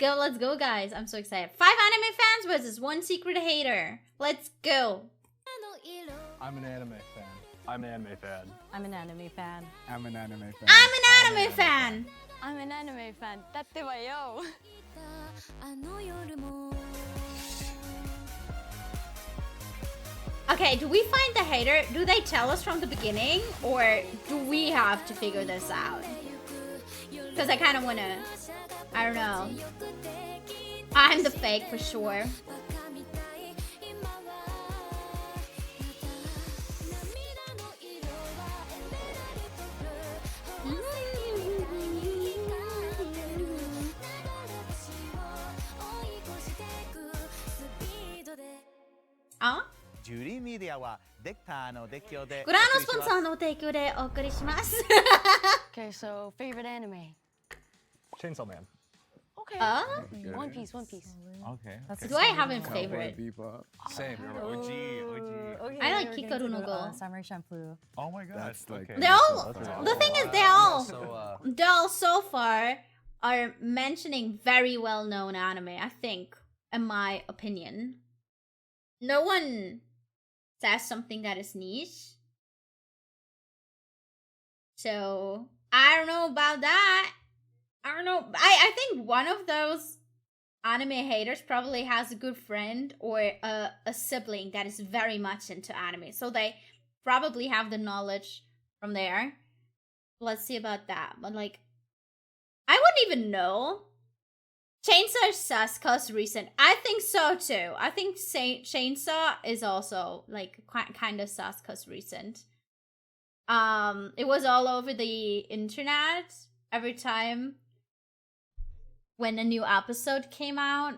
go, guys. I'm so excited. 5 anime fans versus 1 secret hater. Let's go. I'm an anime fan. I'm an anime fan. I'm an anime fan. I'm an anime fan. I'm an anime fan. I'm an anime fan. だってばよ. Okay, do we find the hater? Do they tell us from the beginning? Or do we have to figure this out? Because I kind of want to... I don't know. I'm the fake for sure. Ah? ジュリーメディアはデッカーのデッキをでご覧のスポンサーの提供でお送りします。 Okay, so favorite anime. Chainsaw Man. Okay. Oh? One Piece, One Piece. Okay. Do I have a favorite? Bebop. Same. OG. Okay, I like we're gonna Hikaru do, no Go. Samurai Champloo. Oh my god. That's like- okay. They all... That's The thing is, they all So, so far are mentioning very well-known anime, I think, in my opinion. No one says something that is niche. So, I don't know about that. I don't know. I think one of those anime haters probably has a good friend or a sibling that is very much into anime. So they probably have the knowledge from there. Let's see about that. But like, I wouldn't even know. Chainsaw is sus cause recent. I think so too. I think Chainsaw is also like kind of sus cause recent. It was all over the internet every time when a new episode came out.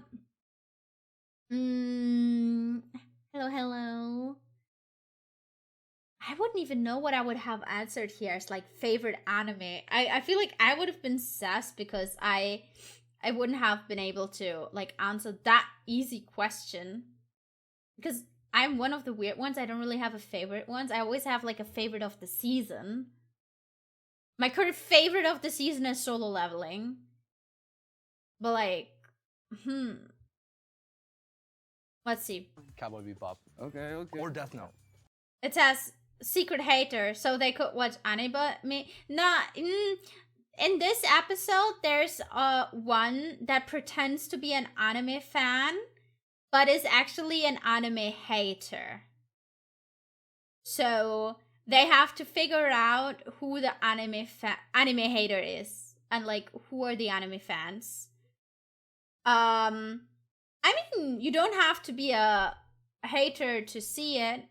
Hello. I wouldn't even know what I would have answered here. It's like favorite anime. I feel like I would have been sus because I wouldn't have been able to like answer that easy question. Because I'm one of the weird ones. I don't really have a favorite ones. I always have like a favorite of the season. My current favorite of the season is Solo Leveling. But like, let's see. Cowboy Bebop. Okay. Or Death Note. It says secret hater, so they could watch anime. In this episode, there's one that pretends to be an anime fan, but is actually an anime hater. So they have to figure out who the anime hater is, and like who are the anime fans. I mean, you don't have to be a hater to see it.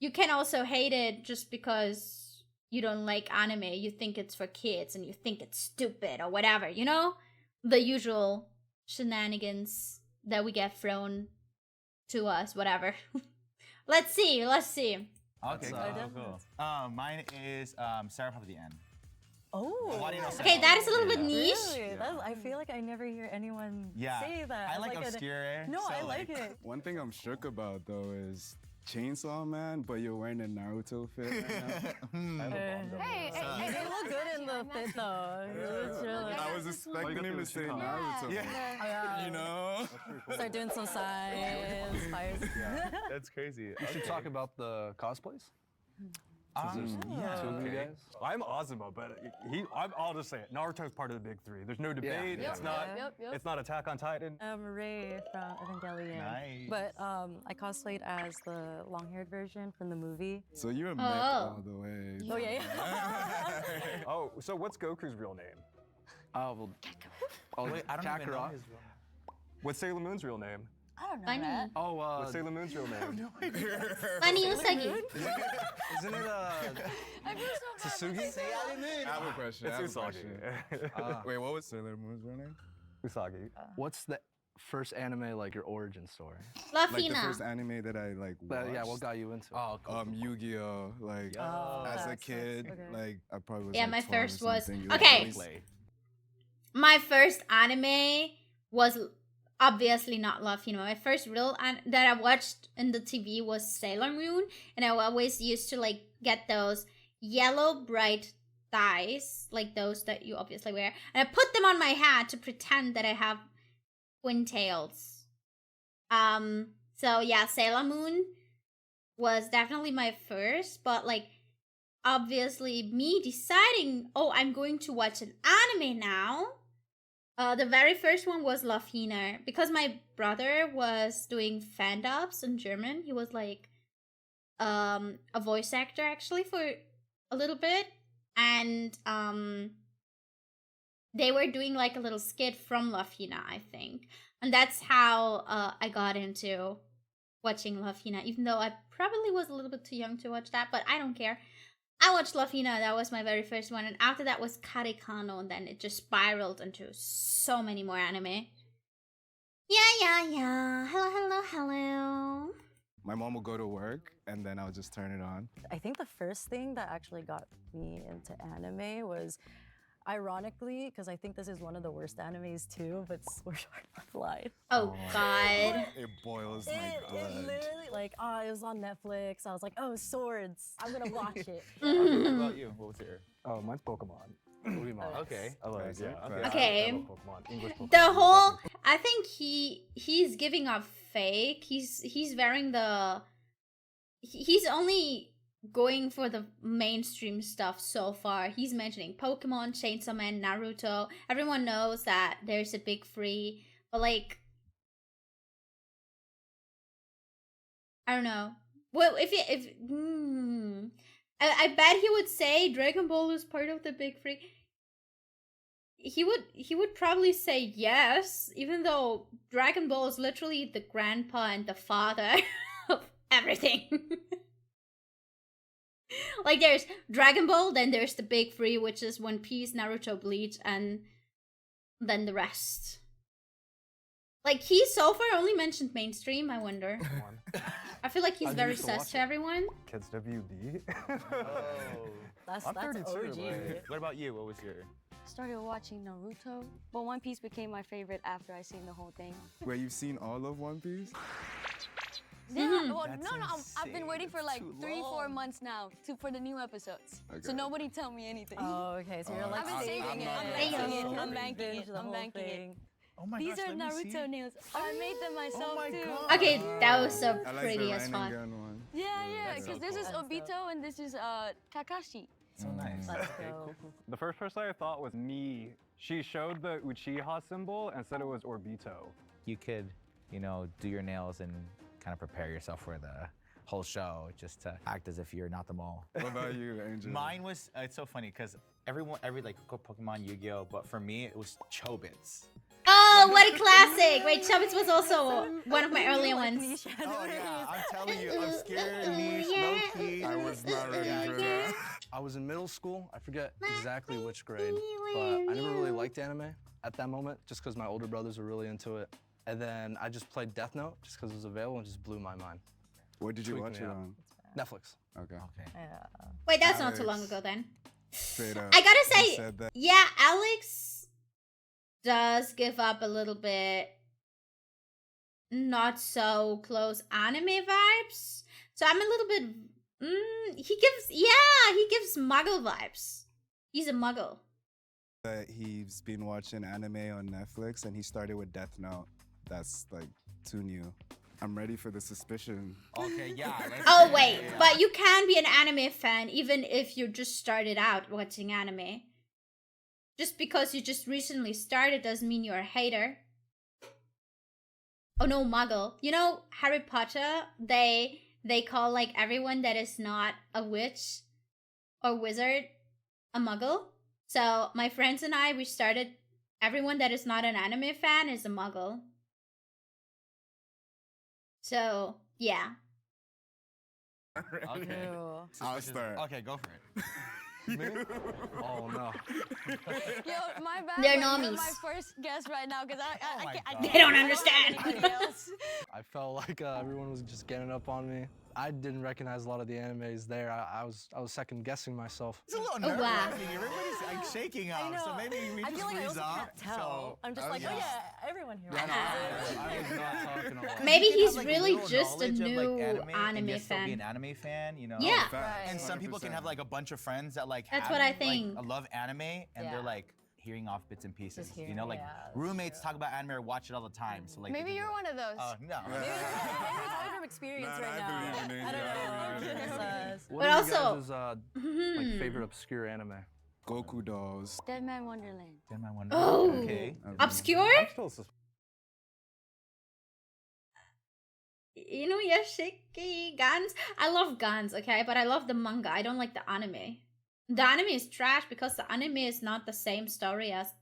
You can also hate it just because you don't like anime. You think it's for kids and you think it's stupid or whatever, you know? The usual shenanigans that we get thrown to us, whatever. Let's see. Okay, cool. Mine is Seraph of the End. Oh. Okay, that is a little bit niche. Really? I feel like I never hear anyone say that. I like obscure. No, so I like it. One thing I'm shook about though is Chainsaw Man, but you're wearing a Naruto fit right now. Hey, they look good in the fit though. I was expecting him to say Naruto. Yeah. You know? Start doing some science. Yeah, that's crazy. You should talk about the cosplays. Yeah. Two of you guys. I'm Azuma, but I'll just say it. Naruto's part of the big three. There's no debate. Yeah. It's not. Yep. It's not Attack on Titan. Rei from Evangelion. Nice. But I cosplayed as the long-haired version from the movie. So you're a mech all the way. Oh yeah. Oh, so what's Goku's real name? Wait, I don't even know his real. What's Sailor Moon's real name? I don't know Funny. that. What's Sailor Moon's real name? Funny Usagi. Isn't it Tsugi? I have a question. It's Usagi. Wait, what was Sailor Moon's real name? Usagi. What's the first anime, like your origin story? Like the Lafina. first anime that I like watched. Yeah, what got you into it? Oh, cool. Yu-Gi-Oh! Like as a kid, like I probably was Yeah, like my 12 first or was... something. Okay. My first anime was obviously not Lafina. My first real that I watched in the TV was Sailor Moon, and I always used to like get those yellow bright dice, like those that you obviously wear, and I put them on my hat to pretend that I have twin tails. So yeah, Sailor Moon was definitely my first, but like obviously me deciding, oh, I'm going to watch an anime now. The very first one was Love Hina, because my brother was doing fan dubs in German. He was like a voice actor actually for a little bit, and they were doing like a little skit from Love Hina, I think, and that's how I got into watching Love Hina, even though I probably was a little bit too young to watch that, but I don't care. I watched Love Hina, that was my very first one, and after that was Karekano, and then it just spiraled into so many more anime. Yeah. Hello. My mom will go to work, and then I'll just turn it on. I think the first thing that actually got me into anime was, ironically, because I think this is one of the worst animes too, but Sword Art Online. Oh god. It boils my It blood. literally, like, it was on Netflix. I was like, oh, swords. I'm gonna watch it. What about you? What was your? Oh, mine's Pokemon. Pokemon. Okay. I love it. Classic, Yeah. classic. Okay. I love Pokemon. English Pokemon. The whole, I think he's giving off fake. He's wearing the, he's only going for the mainstream stuff so far. He's mentioning Pokemon, Chainsaw Man, Naruto. Everyone knows that there's a big three, but like, I don't know. Well, I bet he would say Dragon Ball is part of the big three. He would probably say yes, even though Dragon Ball is literally the grandpa and the father of everything. Like there's Dragon Ball, then there's the big three, which is One Piece, Naruto, Bleach, and then the rest. Like he so far only mentioned mainstream, I wonder. I feel like he's I very used to watch sus to it. everyone. Kids WB. That's I'm that's 32, OG. but- What about you? What was your? Started watching Naruto, but One Piece became my favorite after I seen the whole thing. Where you've seen all of One Piece? Yeah, well, That's I've been waiting for like too 3-4 long. months now for the new episodes. So Okay. nobody tell me anything. Oh, okay. So you're Oh, like I've been saving it. I'm banking banking it. it. I'm banking Binge it. the I'm whole banking it. thing. Oh my These gosh, are let me see. Naruto nails. I made them myself my too. God. Okay, that was so I like pretty the as Rainen fuck. gun one. Yeah, That's because so this is cool. Obito and this is Kakashi. So nice. Let's Okay, go. cool. The first person I thought was me. She showed the Uchiha symbol and said it was Orbito. You could, do your nails and kind of prepare yourself for the whole show, just to act as if you're not the mole. What about you, Angel? Mine was. It's so funny because every like Pokemon, Yu-Gi-Oh, but for me it was Chobits. Oh, what a classic! Wait, Chubbits was also one of my earlier Like ones. niche Oh anime. yeah, I'm telling you, I'm scared, niche, low key. I was not ready Yeah, for yeah. that. I was in middle school. I forget exactly which grade, but I never really liked anime at that moment, just because my older brothers were really into it. And then I just played Death Note just because it was available and just blew my mind. What did you Tweaked watch me it out. on? Netflix. Okay. Okay. Yeah. Wait, that's not too long Alex. ago then. Straight up. I gotta you say, said that. yeah, Alex does give up a little bit not so close anime vibes. So I'm a little bit. He gives muggle vibes. He's a muggle. That he's been watching anime on Netflix and he started with Death Note. That's like too new. I'm ready for the suspicion. Okay, yeah. let's- Oh wait, yeah. but you can be an anime fan even if you just started out watching anime. Just because you just recently started doesn't mean you're a hater. Oh no, muggle. You know, Harry Potter, they call like everyone that is not a witch or wizard a muggle. So my friends and I, we started, everyone that is not an anime fan is a muggle. So, yeah. Okay. Ew. I'll start. Okay, go for it. Oh no. Yo, my bad. They're but you're normies. my first guest right now because Oh my I God. can't. They don't I have understand. anybody else. I felt like everyone was just getting up on me. I didn't recognize a lot of the animes there. I was second guessing myself. It's a little Oh, wow. nerve-wracking. Everybody's like shaking I up, know. so maybe we I just feel like I freeze also up. can't tell. So, I'm just like, oh yeah, everyone here. Yeah, no, watches it. I was not talking a lot. Maybe You can he's have, like, really little just a knowledge of, new like, anime and yet still be fan. an anime fan, you know? Yeah. Facts, Right. And some people can 100%. have like a bunch of friends that like That's have, what I like, think. love anime, and Yeah. they're like hearing off bits and pieces. Just You know, like yeah, that's roommates talk about anime or watch it all the time. So like, they Maybe can you're be one of those. like, oh no. Maybe you're talking from experience Nah, right I now. believe in it. I don't know. Yeah. Goodness us. What But are also- you guys' like Hmm. favorite obscure anime? Goku dolls. Dead Man Wonderland. Then I wonder. Oh. Okay. Obscure? I'm still Inuyashiki, Gans. I love Gans, okay, but I love the manga. I don't like the anime. The anime is trash because the anime is not the same story as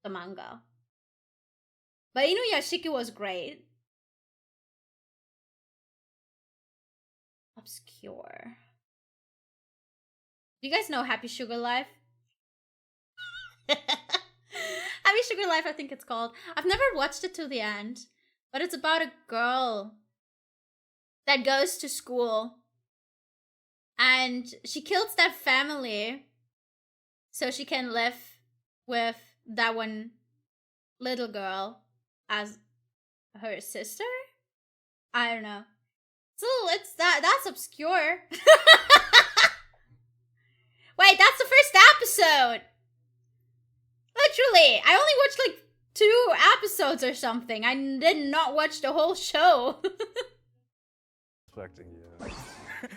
the manga. But Inuyashiki was great. Obscure. Do you guys know Happy Sugar Life? Happy Sugar Life, I think it's called. I've never watched it to the end, but it's about a girl that goes to school and she kills that family so she can live with that one little girl as her sister. I don't know. So it's that's obscure. Wait, that's the first episode. Literally, I only watched like 2 episodes or something. I did not watch the whole show. expecting you.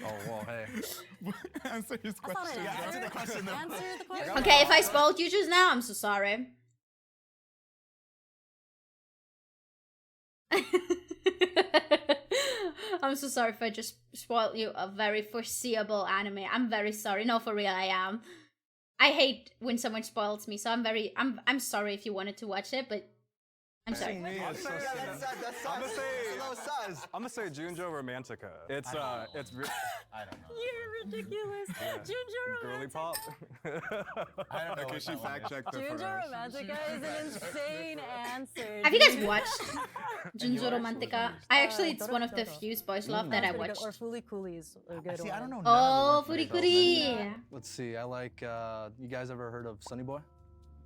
Oh well, hey. Answer his That's not question. an Yeah, answer. answer the question. Answer the question. Okay, if I spoiled you just now, I'm so sorry. I'm so sorry if I just spoiled you a very foreseeable anime. I'm very sorry. No, for real, I am. I hate when someone spoils me, so I'm sorry if you wanted to watch it, but I'm sorry. I'm gonna say Junjo Romantica. It's I don't know. You're ridiculous. Junjo girly Romantica. pop. I don't know. Okay, what she that one fact is. checked it for Junjo us. Romantica is an insane answer. Have you guys dude. watched Junjo Romantica? I actually, it's one of the few boys love that I That's pretty good. watched. Or Fooly Coolies, a good See, I don't one. know. Oh, none of the ones that Furikuri. Let's see. I like. You guys ever heard of Sunny Boy?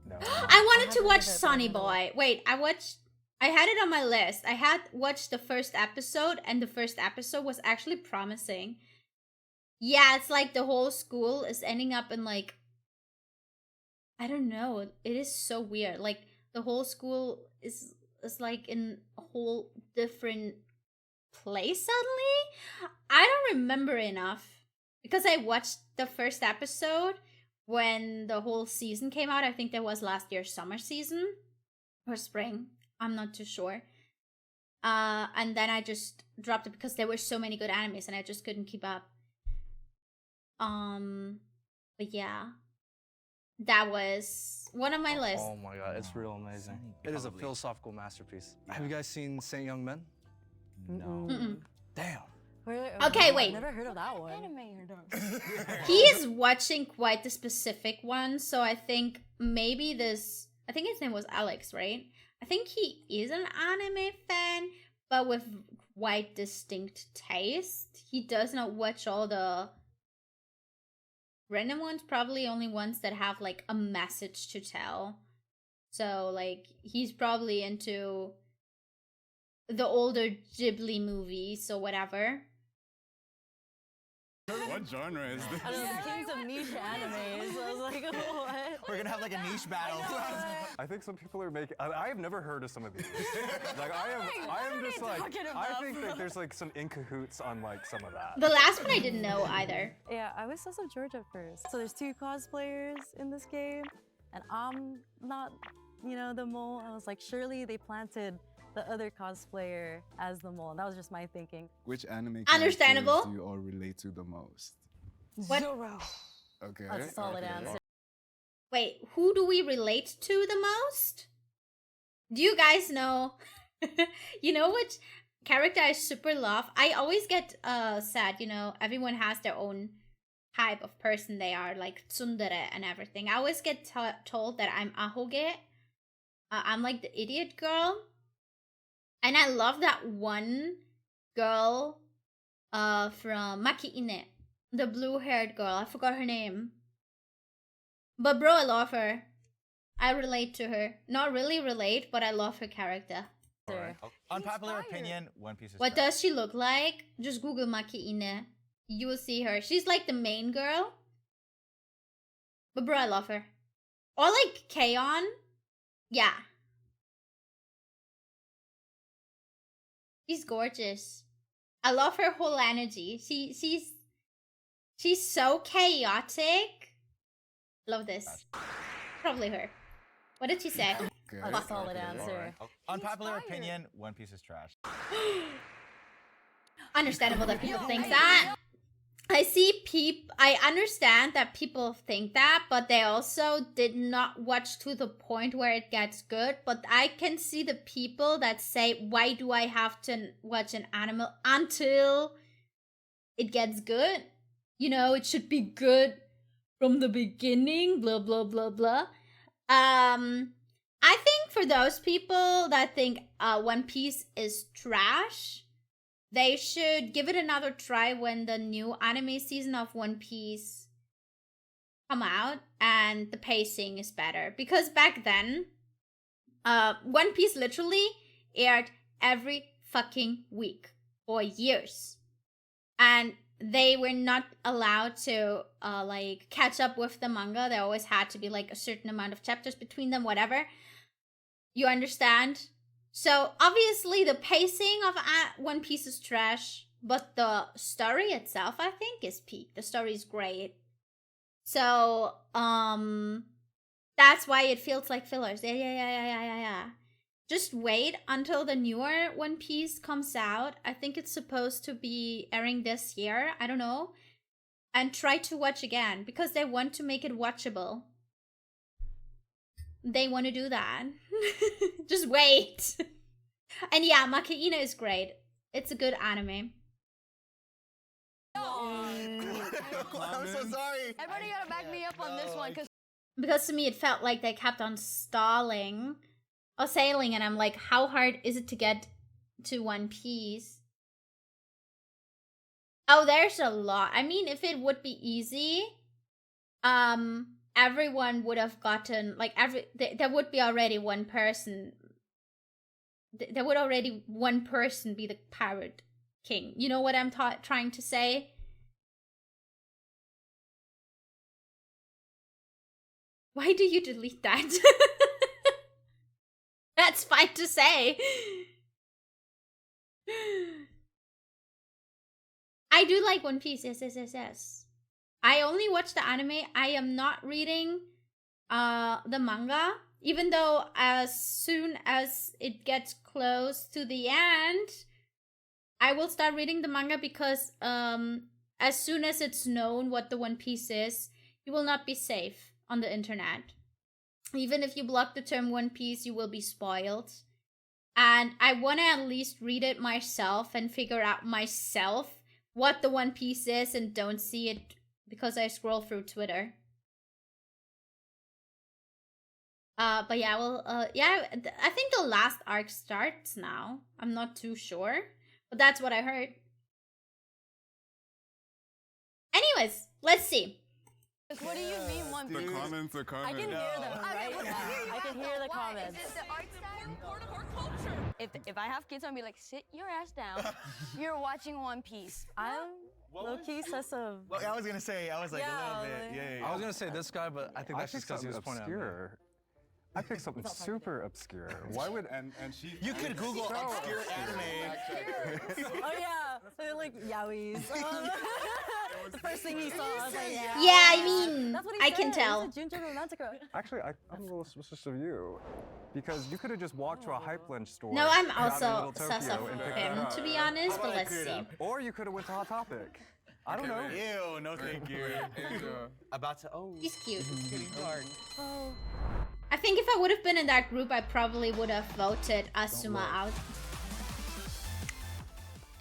No. I wanted to haven't watch either, but I Sonny know. Boy. Wait, I had it on my list. I had watched the first episode, and the first episode was actually promising. Yeah, it's like the whole school is ending up in like, I don't know. It is so weird. Like the whole school is like in a whole different place suddenly. I don't remember enough because I watched the first episode when the whole season came out. I think that was last year's summer season or spring. I'm not too sure. And then I just dropped it because there were so many good animes and I just couldn't keep up. But yeah, that was one of my lists. Oh my god, it's real amazing. Sunny It is a Probably. philosophical masterpiece. Have you guys seen Saint Young Men? No. Mm-mm. Damn. Okay, wait. I've never heard of that one. He is watching quite the specific one, so I think maybe I think his name was Alex, right? I think he is an anime fan, but with quite distinct taste. He does not watch all the random ones, probably only ones that have like a message to tell. So like he's probably into the older Ghibli movies or whatever. What genre is this? I don't know, kings of niche animes. I was like, what? We're gonna have like a niche battle. I think some people are making. I have never heard of some of these. Like I am just like. talking I about, think bro? that there's like some in cahoots on like some of that. The last one I didn't know either. Yeah, I was also George at first. So there's 2 cosplayers in this game, and I'm not, the mole. I was like, surely they planted the other cosplayer as the mole. And that was just my thinking. Which anime Understandable. characters do you all relate to the most? What? Zoro. Okay. That's a solid okay. answer. Wait, who do we relate to the most? Do you guys know? You know which character I super love? I always get sad, everyone has their own type of person they are, like tsundere and everything. I always get told that I'm ahoge. I'm like the idiot girl. And I love that one girl from Maki Ine, the blue-haired girl. I forgot her name. But bro, I love her. I relate to her. Not really relate, but I love her character. Unpopular opinion, One Piece is What trash. does she look like? Just Google Maki Ine. You will see her. She's like the main girl. But bro, I love her. Or like Kaon. Yeah. She's gorgeous. I love her whole energy. She's so chaotic. Love this. Probably her. What did she say? Good. A solid Okay. answer. Unpopular opinion, One Piece is trash. Understandable that people think that. I understand that people think that, but they also did not watch to the point where it gets good. But I can see the people that say, why do I have to watch an anime until it gets good? You know, it should be good from the beginning, blah, blah, blah, blah. I think for those people that think One Piece is trash, they should give it another try when the new anime season of One Piece come out and the pacing is better. Because back then, One Piece literally aired every fucking week for years. And they were not allowed to like catch up with the manga. There always had to be like a certain amount of chapters between them, whatever. You understand? So obviously the pacing of One Piece is trash, but the story itself, I think, is peak. The story is great. So that's why it feels like fillers. Yeah. Just wait until the newer One Piece comes out. I think it's supposed to be airing this year. I don't know. And try to watch again because they want to make it watchable. They want to do that. Just wait. And yeah, Maki Ine is great. It's a good anime. I'm so sorry. Everybody gotta back me up on this one, Because to me, it felt like they kept on stalling or sailing, and I'm like, how hard is it to get to One Piece? Oh, there's a lot. I mean, if it would be easy, everyone would have gotten like there would be already one person. There would already one person be the pirate king. You know what I'm trying to say? Why do you delete that? That's fine to say. I do like One Piece. Yes. I only watch the anime. I am not reading the manga. Even though as soon as it gets close to the end, I will start reading the manga because as soon as it's known what the One Piece is, you will not be safe on the internet. Even if you block the term One Piece, you will be spoiled. And I want to at least read it myself and figure out myself what the One Piece is and don't see it because I scroll through Twitter. But yeah, well, I think the last arc starts now. I'm not too sure, but that's what I heard. Anyways, let's see. what do you mean One The Piece? comments are coming. I can hear them, right? Okay, Yeah, I can hear the comments. Is it the art style? Part of our culture. If I have kids, I'll be like, sit your ass down. You're watching One Piece. I'm low-key obsessive. Well, I was gonna say, I was like Yeah, a little like- bit. Yeah. I was gonna say this guy, but I think that's just because he was pointing at me. obscure. I picked something super obscure. Why would And she. You could Google obscure anime. Oh yeah, they're like yaois. The first thing he saw, I was like, yeah. Yeah, I mean, That's what he I said. can He tell. said Junjo Romantica. Actually, I'm a little suspicious of you, because you could have just walked to a hype lunch store. No, I'm got a also little sus Tokyo of and picked that him, up. to be honest, but let's clear it see. up? Or you could have went to Hot Topic. I don't know. Ew, no thank you. About to. Oh, He's cute. it's getting dark. Oh. I think if I would have been in that group, I probably would have voted Asuma out.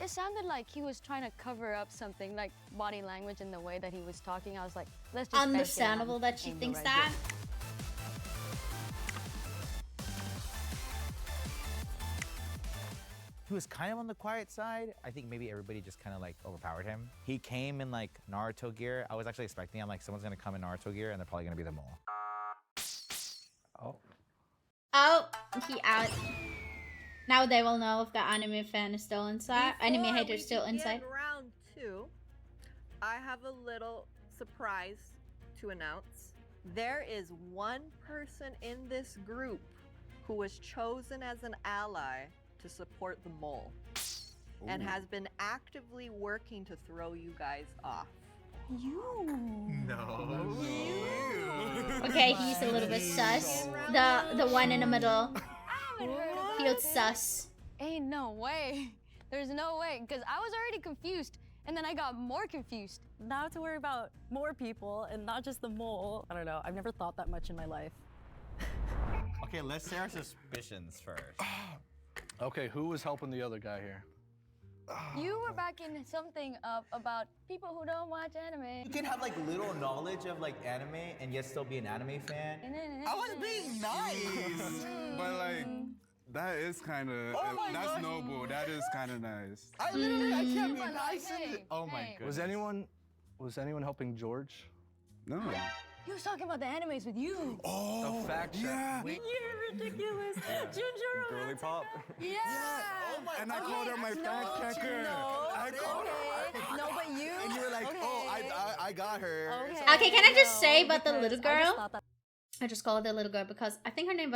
It sounded like he was trying to cover up something, like body language and the way that he was talking. I was like, let's just Understandable that she thinks that. He was kind of on the quiet side. I think maybe everybody just kind of like overpowered him. He came in like Naruto gear. I was actually expecting, I'm like, someone's gonna come in Naruto gear and they're probably gonna be the mole. Oh. Oh, he out. Now they will know if the anime fan is still inside. Anime Before hater we is still begin inside. Round 2, I have a little surprise to announce. There is one person in this group who was chosen as an ally to support the mole and has been actively working to throw you guys off. No. Okay, he's a little bit sus. The one in the middle I haven't heard about feels it. sus. Ain't no way. There's no way. Because I was already confused. And then I got more confused. Now I have to worry about more people and not just the mole. I don't know. I've never thought that much in my life. Okay, let's say our suspicions first. Okay, who was helping the other guy here? You were backing something up about people who don't watch anime. You can have like little knowledge of like anime and yet still be an anime fan. I was being nice. But like, that is kind of, Oh my that's gosh. noble. That is kind of nice. I can't be But like, nice. hey, Oh my hey. goodness. Was anyone helping George? No. He was talking about the animes with you. The fact check. Yeah. Wait, You're ridiculous. Ginger Girly pop. Yeah. Oh my And I called her my fact checker. I called her. No, but you. And you were like, okay. oh, I got her. Okay, can I just say about the because little I just girl? thought that I just call her the little girl because I think her name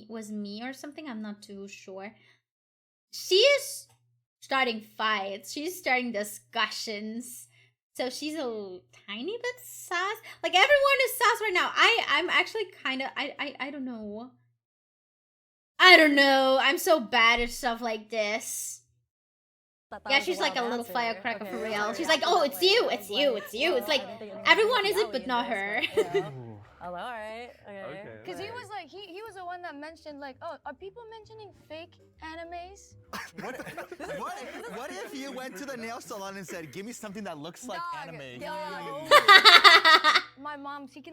was me or something. I'm not too sure. She is starting fights. She's starting discussions. So she's a tiny bit sus. Like everyone is sus right now. I'm actually kind of I don't know. I don't know. I'm so bad at stuff like this. that Yeah, was she's like a wild little answer. firecracker for Okay, real. sorry, She's I like, felt oh, that it's way. you, I it's was you, like, it's you. It's like I didn't think anyone everyone would is it, yell but at not you her. guys, but, yeah. I was like, all right, okay. Okay. Because he was like, he was the one that mentioned like, oh, are people mentioning fake animes? What if you went to the nail salon and said, give me something that looks like Dog, anime? dog. My mom, she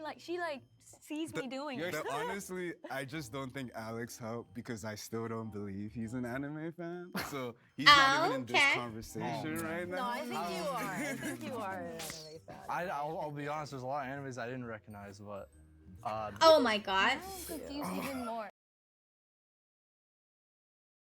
sees me doing it. Honestly, I just don't think Alex helped because I still don't believe he's an anime fan. So he's not even in this Okay. conversation right now. No, I think you are. I think you are an anime fan. I'll be honest, there's a lot of animes I didn't recognize, but Oh my god. Now I'm confused even more.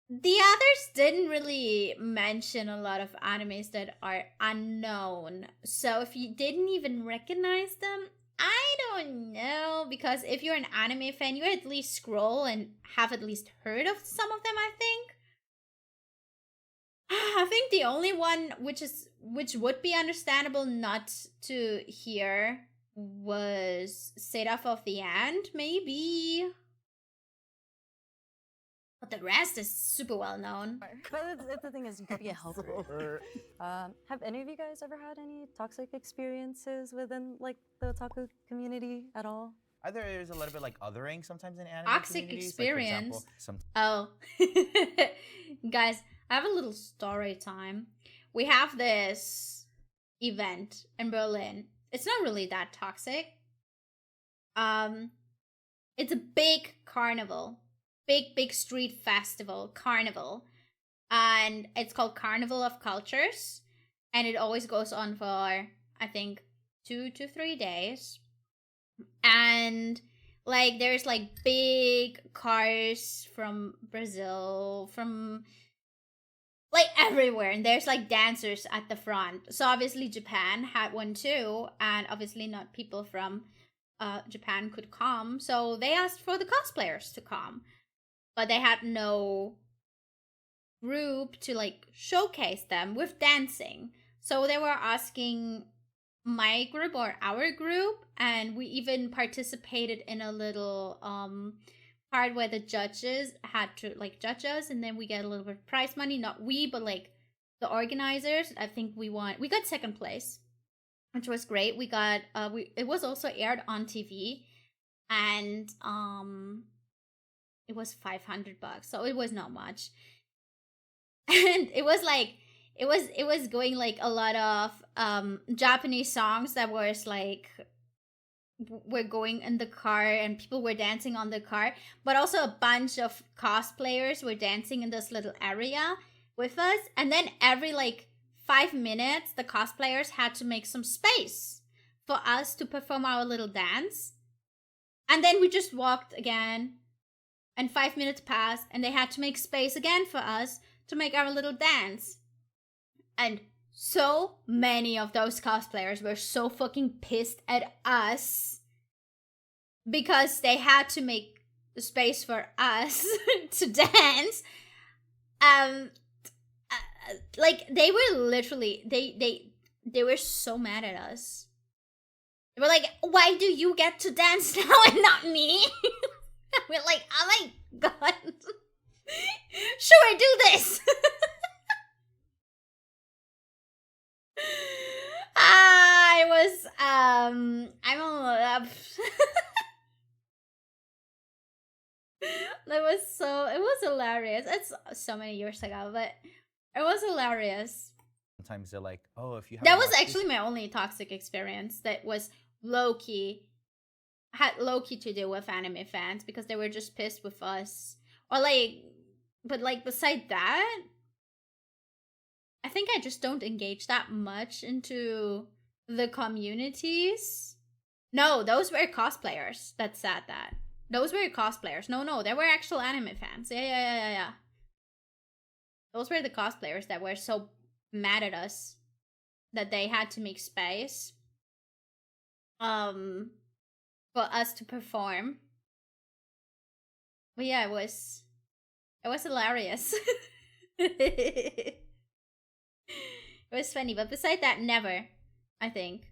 The others didn't really mention a lot of animes that are unknown. So if you didn't even recognize them, I don't know. Because if you're an anime fan, you at least scroll and have at least heard of some of them, I think. I think the only one which would be understandable not to hear was Seraph of the Ant, maybe. But the rest is super well known. But it's the thing is, you could be a helper. Have any of you guys ever had any toxic experiences within like the otaku community at all? Either there's a little bit like othering sometimes in anime Toxic communities, like, for example, experience? Oh. Guys, I have a little story time. We have this event in Berlin. It's not really that toxic. It's a big carnival. Big street festival, carnival. And it's called Carnival of Cultures. And it always goes on for, I think, 2 to 3 days. And like there's like big cars from Brazil, from like everywhere, and there's like dancers at the front. So obviously Japan had one too, and obviously not people from Japan could come, so they asked for the cosplayers to come, but they had no group to like showcase them with dancing. So they were asking my group or our group, and we even participated in a little part where the judges had to like judge us, and then we get a little bit of prize money. Not we, but like the organizers. I think we got second place, which was great. We got it was also aired on TV, and it was $500, so it was not much. And it was like it was going like a lot of Japanese songs that was like were going in the car, and people were dancing on the car, but also a bunch of cosplayers were dancing in this little area, with us, and then every like 5 minutes the cosplayers had to make some space for us to perform our little dance. And then we just walked again, and 5 minutes passed, and they had to make space again for us to make our little dance. And so many of those cosplayers were so fucking pissed at us because they had to make the space for us to dance. Like they were literally they were so mad at us. They were like, "Why do you get to dance now and not me?" We're like, "Oh my god, sure, do this." I was I'm a it was hilarious. It's so many years ago, but it was hilarious. Sometimes they're like, oh, if you That haven't was watched actually my only toxic experience that was low-key, had low-key to do with anime fans because they were just pissed with us. Or like, but like beside that, I think I just don't engage that much into the communities. No, those were cosplayers that said that. Those were cosplayers. No, they were actual anime fans. Yeah. Those were the cosplayers that were so mad at us that they had to make space for us to perform. But yeah, it was hilarious. It was funny, but beside that, never, I think.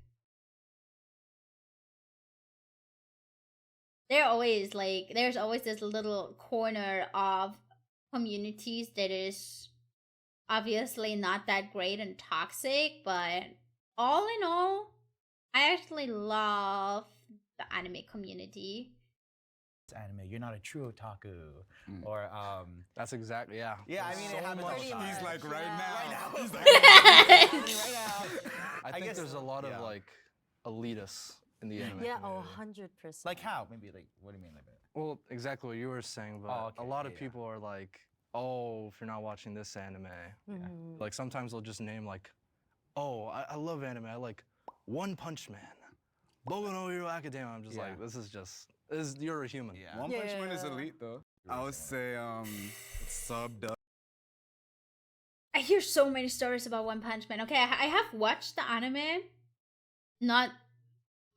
There's always this little corner of communities that is obviously not that great and toxic, but all in all, I actually love the anime community. anime, you're not a true otaku. Or That's exactly, yeah. Yeah, I mean, it happens all the time. He's like, right now. He's like, right now. I think guess- there's a lot of yeah. like elitists in the anime Yeah, community. 100%. Like how? Maybe like, what do you mean like that? Well, exactly what you were saying, but Oh, okay, a lot of yeah. people are like, oh, if you're not watching this anime. Mhm. Like sometimes they'll just name like, oh, I love anime. I like One Punch Man, Boku no Hero Academia. I'm just like, you're a human. Yeah. One Punch Man is Yeah. elite though. I would say subbed up. I hear so many stories about One Punch Man. Okay, I have watched the anime, not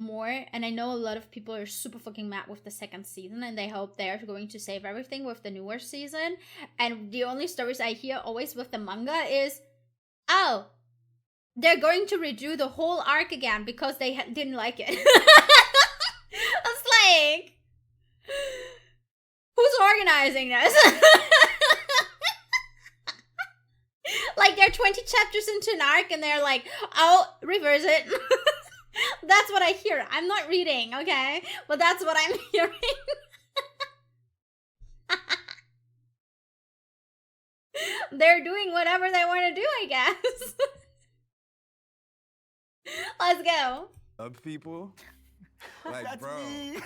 more, and I know a lot of people are super fucking mad with the second season, and they hope they're going to save everything with the newer season. And the only stories I hear always with the manga is, oh, they're going to redo the whole arc again because they didn't like it. It's like, who's organizing this? Like they're 20 chapters into an arc and they're like, oh, reverse it. That's what I hear. I'm not reading, okay? But that's what I'm hearing. They're doing whatever they want to do, I guess. Let's go. Sub people. Like, That's bro, me.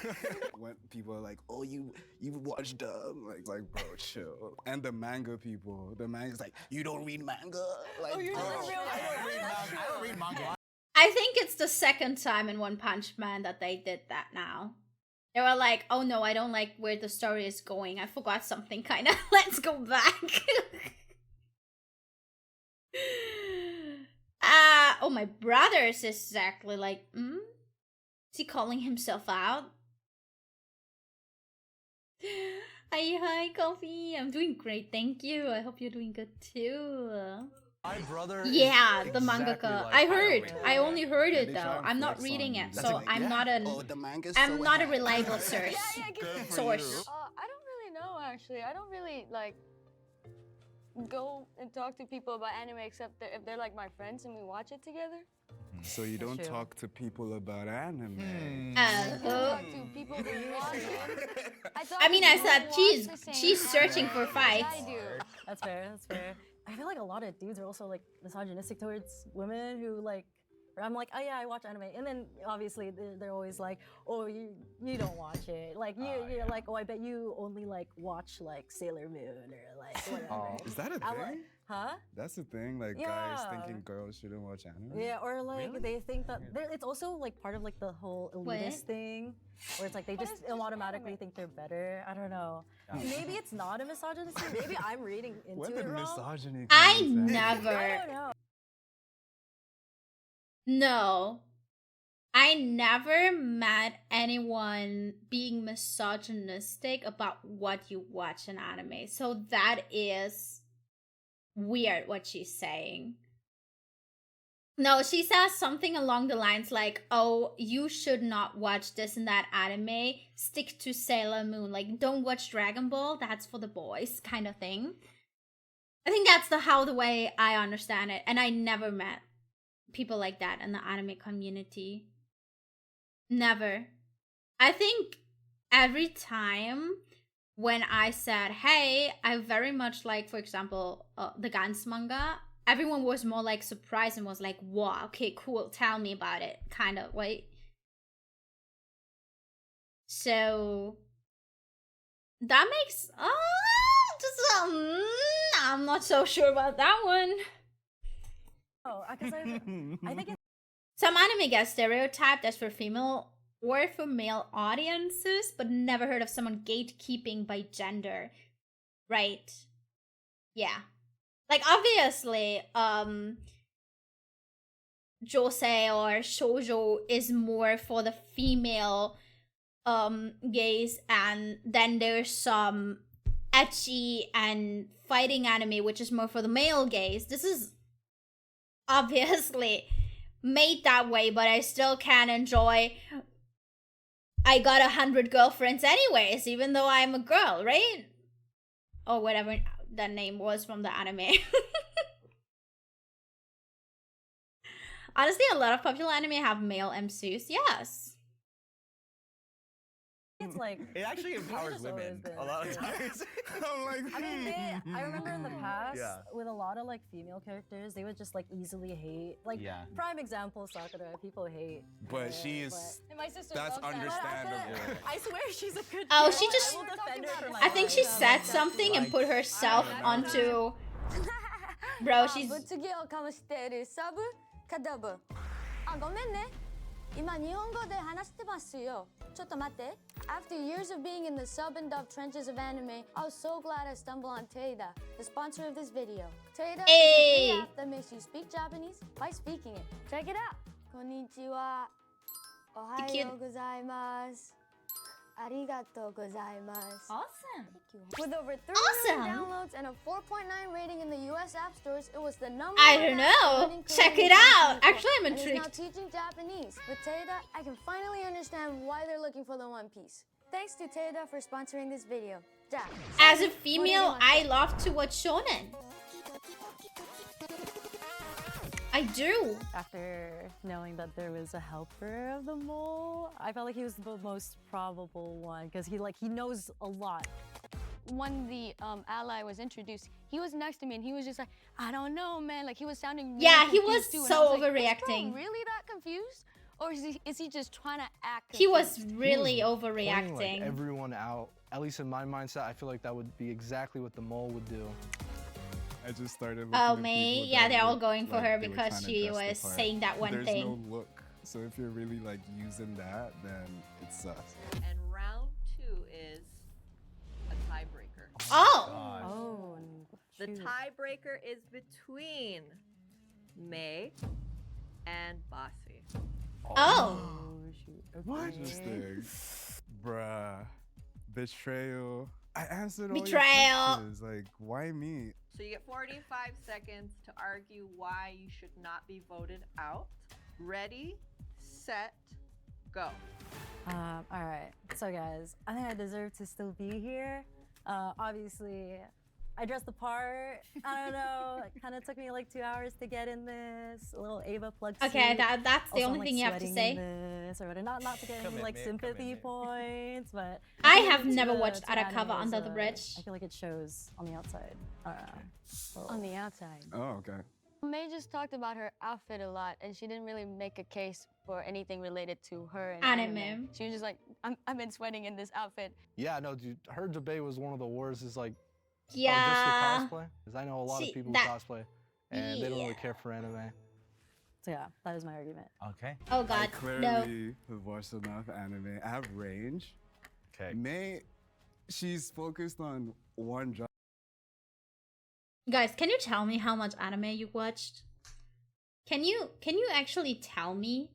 when people are like, "Oh, you watch dub?" Like, bro, chill. And the manga people, the manga's like, "You don't read manga?" Like, bro, I don't read manga. I think it's the second time in One Punch Man that they did that now. They were like, oh no, I don't like where the story is going. I forgot something, kinda. Let's go back. Oh, my brother is exactly like, Is he calling himself out? Hi, Coffee. I'm doing great, thank you. I hope you're doing good too. My brother. Yeah, is the exactly mangaka. like I that. heard. I only heard Yeah, it they though. try and I'm not flex reading on it, you. so Like, I'm yeah. not an. Oh, the manga's I'm so not a hack. reliable source. Good for Source. I don't really know actually. I don't really like go and talk to people about anime except if they're like my friends and we watch it together. So you don't true. talk to people about anime. I talk to people who watch it. I mean, I said she's she's searching for I fights. do. That's fair. That's fair. I feel like a lot of dudes are also like misogynistic towards women who like. Or I'm like, oh yeah, I watch anime, and then obviously they're always like, oh you don't watch it, like you're like, oh I bet you only like watch like Sailor Moon or like whatever. Is that a I'm thing? like, Huh? That's the thing, like guys Yeah. thinking girls shouldn't watch anime. Yeah, or like Really? they think that it's also like part of like the whole elitist What? thing, where it's like they But just it's just automatically anime. think they're better. I don't know. Yeah. Maybe it's not a misogynistic. Maybe I'm reading into When it did wrong. misogyny come I into anime? never. I don't know. No. I never met anyone being misogynistic about what you watch in anime. So that is weird what she's saying. No, she says something along the lines like, oh, you should not watch this and that anime. Stick to Sailor Moon. Like, don't watch Dragon Ball. That's for the boys, kind of thing. I think that's the way I understand it. And I never met people like that in the anime community. Never. I think every time when I said, hey, I very much like, for example, the Gans manga, everyone was more like surprised and was like, wow, okay, cool, tell me about it, kind of, right? So that makes, I'm not so sure about that one. Oh, because I think Some anime get stereotyped as for female or for male audiences, but never heard of someone gatekeeping by gender. Right. Yeah. Like obviously, josei or shoujo is more for the female gaze, and then there's some ecchi and fighting anime which is more for the male gaze. This is obviously made that way, but I still can enjoy I got 100 girlfriends anyways, even though I'm a girl, right? Or whatever that name was from the anime. Honestly, a lot of popular anime have male MCs, yes. it's like It actually it's empowers just women always been- a lot of times. I'm like, I mean, I remember in the past Yeah. with a lot of like female characters, they would just like easily hate. Like Yeah. prime example, Sakura. People hate. but her, she is. And my sister That's loves that. But I understandable. couldn't- I swear she's a good. Oh, girl. she just- I will defend her for my I think she life. said something and put herself onto. Bro, she's. ぶつ切をかもしているサブカダブ。あ、ごめんね。今日本語で話してますよ。ちょっと待って。After years of being in the sub and dub trenches of anime, I was so glad I stumbled on Teida, the sponsor of this video. Teida is a Hey. free app that makes you speak Japanese by speaking it. Check it out. こんにちは。おはようございます。ありがとうございます。 Awesome. With over 3 Awesome. million downloads and a 4.9 rating in the US app stores, it was the number I one don't app know. running Check Korean it out. people. Actually, I'm And is now intrigued. teaching Japanese. With Teida, I can finally understand why they're looking for the One Piece. Thanks to Teida for sponsoring this video. Ja, As a female, I love to watch shonen. I do. After knowing that there was a helper of the mole, I felt like he was the most probable one because he knows a lot. when the ally was introduced, he was next to me and he was just like, I don't know, man. Like he was sounding really Yeah, he was confused too. And so I was like, overreacting. Is bro really that confused? Or is he just trying to act He was confused? really Pointing, overreacting. like, everyone out. At least in my mindset, I feel like that would be exactly what the mole would do. I just started. looking Oh, at May? people Yeah, that they're all look going for like her they were because trying to she dress the was part. saying that one There's thing. no look. So if you're really like using that, then it sucks. And round 2 is a tiebreaker. Oh! Oh, The shoot. tiebreaker is between May and Bossy. Oh! Oh, shoot. Okay. Interesting. Bruh. Betrayal. I answered all your Betrayal. questions. Like, why me? So you get 45 seconds to argue why you should not be voted out. Ready, set, go. All right. So, guys, I think I deserve to still be here. Obviously, I dressed the part. I don't know. It kind of took me like 2 hours to get in this. A little Ava plug Okay, suit. that's the Also, only I'm, thing you have to sweating say. in this or whatever. Not to get any like Commitment, sympathy commitment. points, but I think have it's never the- watched to Arakawa anime is, Under the Bridge. I feel like it shows on the outside. On the outside. Oh, okay. May just talked about her outfit a lot, and she didn't really make a case for anything related to her and Anime. She was just like, I've been sweating in this outfit. Yeah, no, dude, her debate was one of the worst. Is like, Yeah. Oh, just the cosplay? Because I know a lot See, of people that- who cosplay, and they don't really Yeah. care for anime. So yeah, that is my argument. Okay. Oh I god, no. clearly have watched enough anime. I have range. Okay. May, she's focused on one genre. Guys, can you tell me how much anime you watched? Can you actually tell me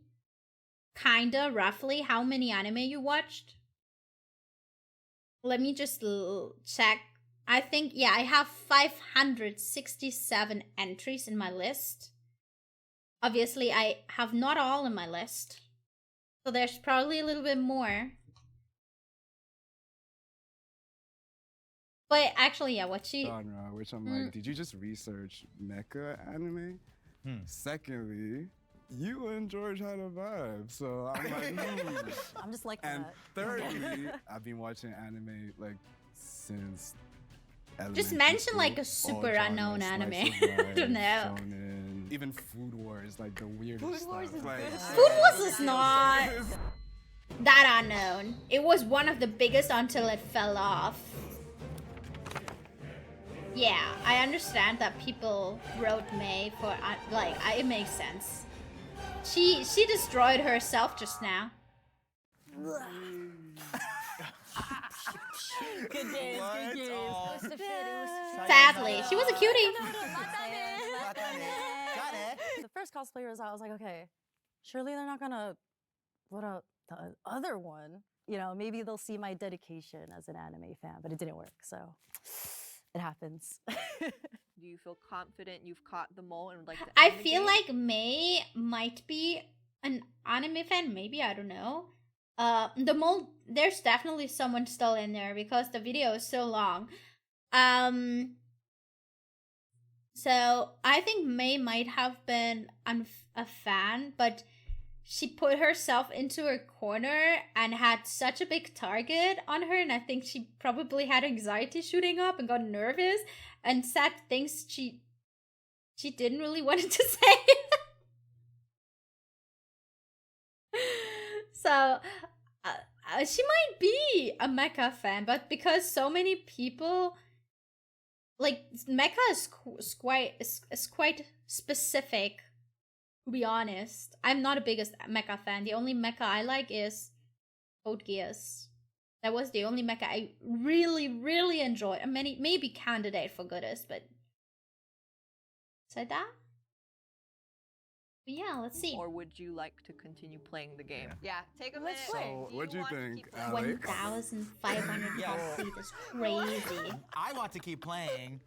kinda roughly how many anime you watched? Let me just check. I think, yeah, I have 567 entries in my list. Obviously, I have not all in my list. So there's probably a little bit more. But actually, yeah, what she... Genre, which I'm like, did you just research mecha anime? Secondly, you and George had a vibe, so I'm like, I'm just like And that. thirdly, I've been watching anime like since. Just elementary mention school. like a All super genres, unknown slice anime. of I don't life, know. shonen, even Food Wars, like the weirdest Food stuff. Wars is like, good. Food Wars is not that unknown. It was one of the biggest until it fell off. Yeah, I understand that people wrote May for like it makes sense. She destroyed herself just now. Good games, good games. Sadly, she was a cutie. The first cosplayer was out. I was like, okay, surely they're not gonna put up the other one. You know, maybe they'll see my dedication as an anime fan, but it didn't work. So it happens. Do you feel confident you've caught the mole and would like to I end the feel game? like May might be an anime fan. Maybe, I don't know. The mole. There's definitely someone still in there because the video is so long. So I think May might have been a fan, but she put herself into a corner and had such a big target on her, and I think she probably had anxiety shooting up and got nervous and said things she didn't really want to say. So she might be a mecha fan, but because so many people like mecha is quite specific. To be honest, I'm not a biggest mecha fan. The only mecha I like is Code Geass. That was the only mecha I really enjoyed. And maybe candidate for goodest, but besides that, but yeah, let's see. Or would you like to continue playing the game? Yeah, take a minute. Let's play. So, what'd you want to think, keep playing? Alex? 1,500 Yeah. feet is crazy. I want to keep playing.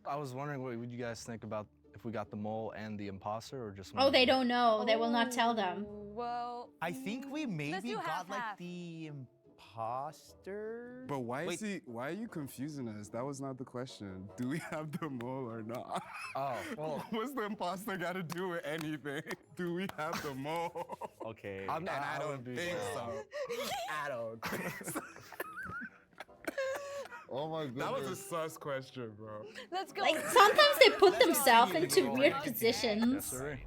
I was wondering what would you guys think about if we got the mole and the imposter, or just one Oh, of they them? don't know. They will not tell them. Well, I think we maybe do got half, like half. the imposter. But why Wait. why are you confusing us? That was not the question. Do we have the mole or not? Oh, well, What's the imposter got to do with anything? Do we have the mole? Okay. I'm And not. I don't would be think well. so. I don't think so. Oh my god. That was a sus question, bro. let's go. Like sometimes they put Let's go themselves see if we into can weird rank it. Yes, positions, sir.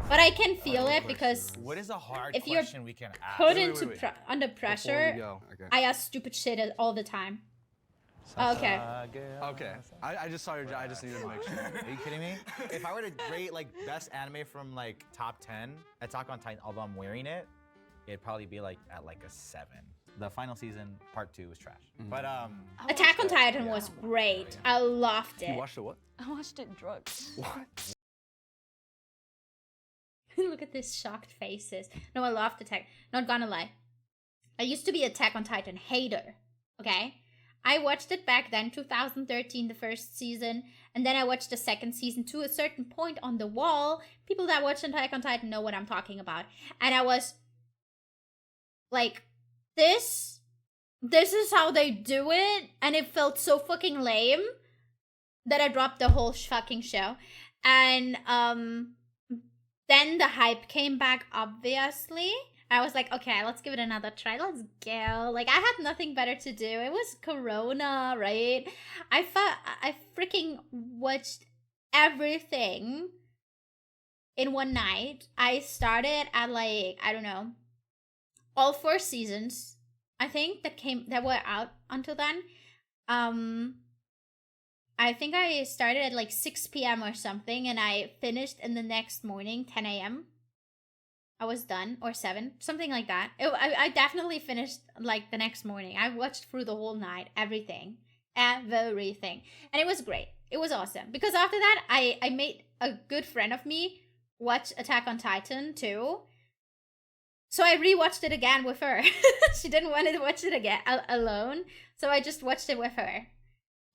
but I can feel it because What is a hard If you're question we can ask? put wait, into wait. under Before pressure, we go. Okay. I ask stupid shit all the time. Okay. Okay. I just saw your. I just needed to make sure. Are you kidding me? If I were to rate like best anime from like top 10, Attack on Titan, although I'm wearing it, it'd probably be like at like a 7. The final season, part 2, was trash. But Attack on Titan was great. I loved You it. watched it what? I watched it drugged. What? Look at these shocked faces. No, I loved Attack. Not gonna lie. I used to be Attack on Titan hater. Okay? I watched it back then, 2013, the first season, and then I watched the second season to a certain point on the wall. People that watch Attack on Titan know what I'm talking about. And I was like, this is how they do it, and it felt so fucking lame that I dropped the whole fucking show. And then the hype came back, obviously. I was like, okay, let's give it another try. Let's go. Like, I had nothing better to do. It was Corona, right? I freaking watched everything in one night. I started at like, I don't know, all 4 seasons, I think, that were out until then. I think I started at like 6 p.m. or something, and I finished in the next morning, 10 a.m. I was done, or 7, something like that. I definitely finished like the next morning. I watched through the whole night, everything. Everything. And it was great. It was awesome. Because after that, I made a good friend of me watch Attack on Titan too. So I rewatched it again with her. She didn't want to watch it again alone. So I just watched it with her.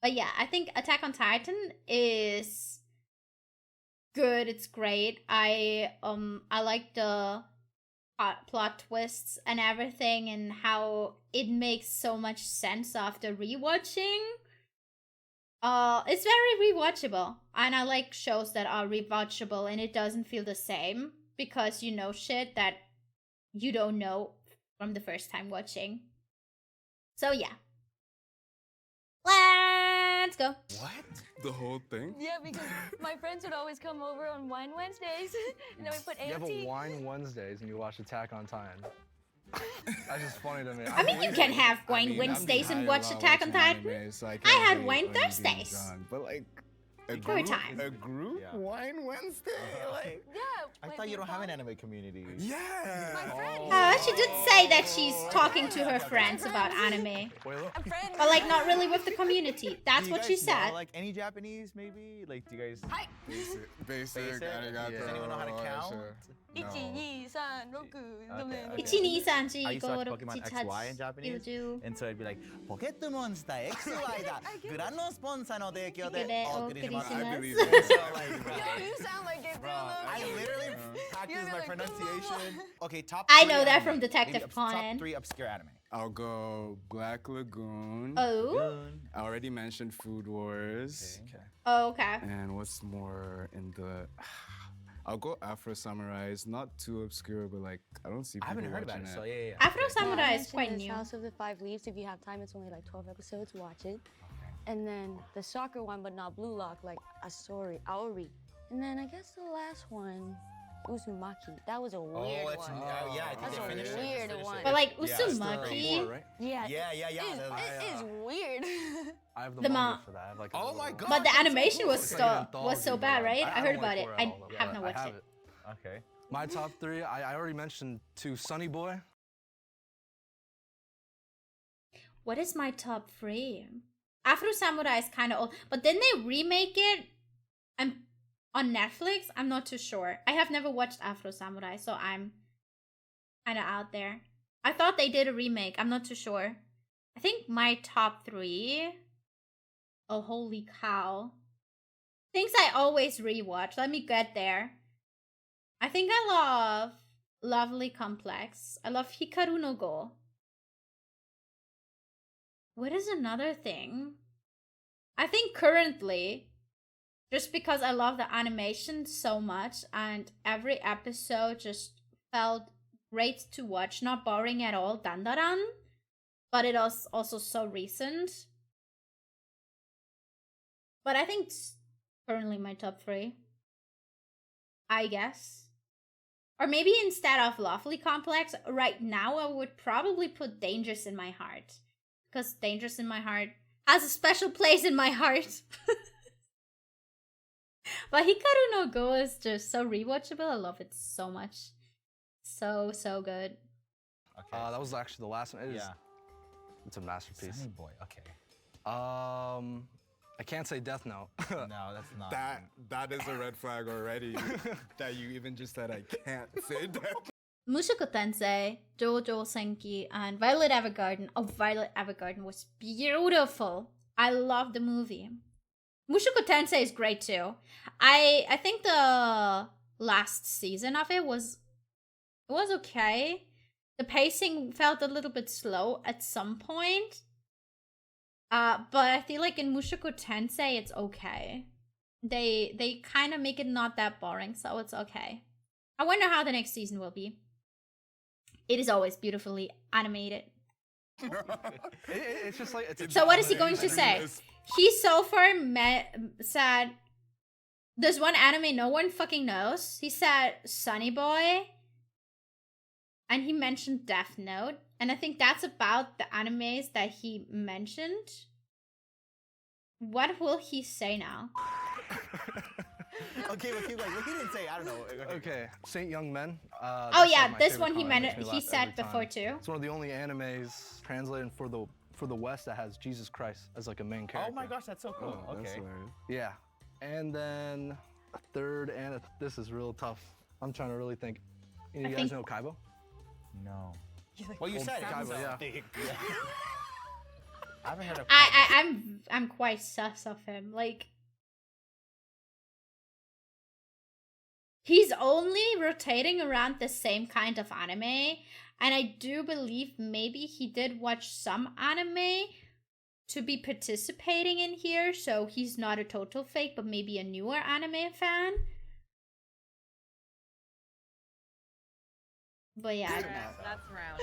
But yeah, I think Attack on Titan is good. It's great. I like the plot twists and everything, and how it makes so much sense after rewatching. It's very rewatchable, and I like shows that are rewatchable and it doesn't feel the same because you know shit that you don't know from the first time watching. So yeah. Let's go. What? The whole thing? Yeah, because my friends would always come over on Wine Wednesdays, and then we put You have a AOT. Wine Wednesdays and you watch Attack on Titan. That's just funny to me. I mean, you can have Wine Wednesdays and watch Attack on Titan. I had Wine Thursdays. But like, a For a group, time. a group Yeah. Wine Wednesday? Like, Yeah. I like thought you don't have an people- anime community. yeah. My friend. She did say that she's talking to her friends about anime. Wait, look. A friend. But like not really with the community. That's Do you what she guys know, said. like any Japanese, maybe? Like, do you guys? Hi. Basic, Basic? arigato. Does anyone know how to count? Sure. 1, 2, 3, 4, 5, Okay. 1、2、3、4、I used to watch 5、6、Pokemon 7、 XY in 8、 Japanese. 9、10。 And so it'd be like, ポケットモンスター XY だ。グランドスポンサーの提供でお送りします。お送りします。 I believe So, it. like, bro, You sound like it, bro, bro. I literally practice You're my like, pronunciation. Okay, top. I three know that anime. from Detective Maybe Conan. Top 3 obscure anime. I'll go Black Lagoon. Oh. I already mentioned Food Wars. Okay. Oh, okay. And what's more in the... I'll go Afro Samurais. Not too obscure, but like, I don't see I people haven't heard about watching it, so yeah. Afro Okay. Samurai is mentioned quite this new. House of the Five Leaves. If you have time, it's only like 12 episodes. Watch it. And then the soccer one, but not Blue Lock, like Aori. And then I guess the last one, Uzumaki. That was a weird it's one. yeah. I think That's they a finished it. weird Finished one. it. But like Yeah, it's the Uzumaki, Right? Yeah. Yeah. It is weird. I have the, The manga ma- for that. I have like Oh a my little- God. but the animation was It's like an so anthology, bad, but right? I don't heard like about it. where I all of have it, not but watched I it. have it. Okay. My top 3, I already mentioned 2, Sunny Boy. What is my top 3? Afro Samurai is kind of old, but didn't they remake it? On Netflix. I'm not too sure. I have never watched Afro Samurai, so I'm kind of out there. I thought they did a remake. I'm not too sure. I think my top 3. Oh, holy cow! Things I always rewatch. Let me get there. I think I love Lovely Complex. I love Hikaru no Go. What is another thing? I think currently, just because I love the animation so much and every episode just felt great to watch, not boring at all, Dandaran, but it was also so recent. But I think it's currently my top 3. I guess. Or maybe instead of Lovely Complex, right now I would probably put Dangerous in My Heart. Because Dangerous in My Heart has a special place in my heart. But Hikaru no Go is just so rewatchable. I love it so much. So good. Okay. That was actually the last one. It is, Yeah. It's a masterpiece. Sunny Boy. Okay. I can't say Death Note. No, that's not. That is a red flag already. That you even just said I can't say that. Mushoku Tensei, JoJo Senki, and Violet Evergarden. Oh, Violet Evergarden was beautiful. I love the movie. Mushoku Tensei is great too. I think the last season of it was okay. The pacing felt a little bit slow at some point. But I feel like in Mushoku Tensei it's okay. They kind of make it not that boring, so it's okay. I wonder how the next season will be. It is always beautifully animated. It's just like it's So what is he going to say? He so far said there's one anime no one fucking knows. He said Sunny Boy, and he mentioned Death Note, and I think that's about the animes that he mentioned. What will he say now? Okay, but keep like, he didn't say, I don't know. Okay, Saint Young Men. Oh that's, yeah, like, my this favorite one he comic. Makes me he laugh said every before time. too. It's one of the only animes translated for the West that has Jesus Christ as like a main character. Oh my gosh, that's so cool. Oh, that's Okay. hilarious. Yeah, and then a third, and this is real tough. I'm trying to really think. You I guys think- know Kaibo? No. Well, you Old said it. Kaibo, so yeah. I haven't heard of I'm quite sus of him. Like, he's only rotating around the same kind of anime, and I do believe maybe he did watch some anime to be participating in here, so he's not a total fake, but maybe a newer anime fan. But yeah, That's round.